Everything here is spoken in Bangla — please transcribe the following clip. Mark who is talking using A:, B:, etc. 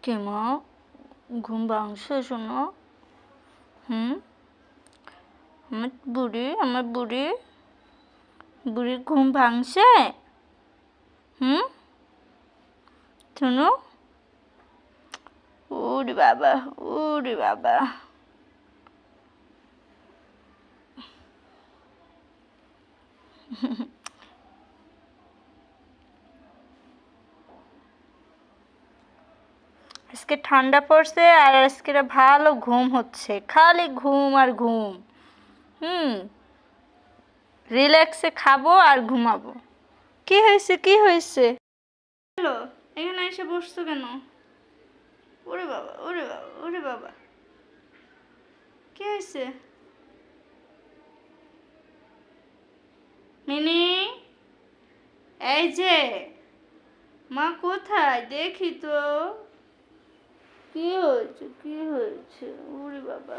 A: কে মা, ঘুম ভাঙছে শোনো? আমার বুড়ির ঘুম ভাঙছে? শোনো, ওরে বাবা, ওরে বাবা। আজকে ঠান্ডা পড়ছে আর আজকে ভালো ঘুম হচ্ছে, খালি ঘুম আর ঘুম। রিল্যাক্সে খাবো আর ঘুমাবো। কি হয়েছে, কি হয়েছে? হ্যালো, এখানে এসে বসছো কেন? ওরে বাবা, ওরে বাবা, ওরে বাবা, কি হয়েছে? মিনি, এই যে মা কোথায় দেখি তো। কি হয়েছে, কি হয়েছে? ওরে বাবা।